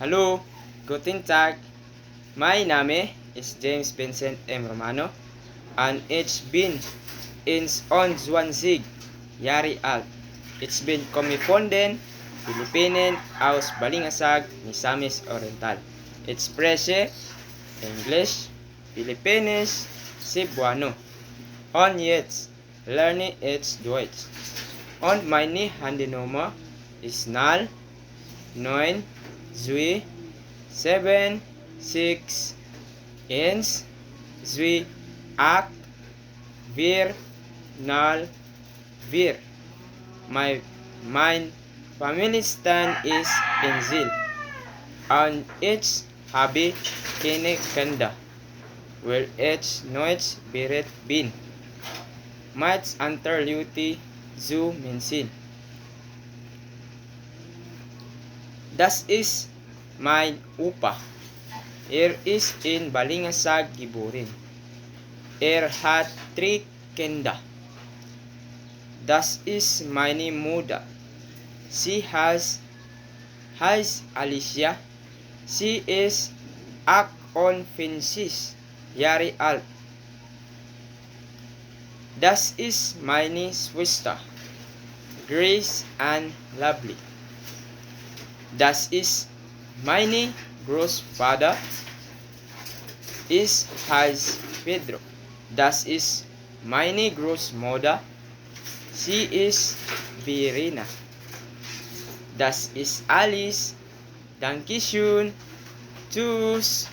Hallo, guten Tag. Mein Name ist James Vincent M. Romano und ich bin 21 Jahre alt. Ich bin komme von den Philippinen aus Balingasag, Misamis Oriental. Ich spreche Englisch, Filipinisch, Cebuano. Und jetzt lerne ich Deutsch. Und meine Handynummer ist 9 7 6 1 2 8 4 0 4. Mein Familienstand ist Insel. Und ich habe keine Kinder, weil ich nicht bereit bin, mit Leute zu Menschen. Das ist mein Opa. Er ist in Balingasag geboren. Er hat 3 Kinder. Das ist meine Mutter. Sie heißt Alicia. Sie ist 58 Jahre alt. Das ist meine Schwester, Grace and Lovely. Das ist meine Großvater, heißt Pedro. Das ist meine Großmutter, sie ist Verena. Das ist Alice. Dankeschön. Tschüss.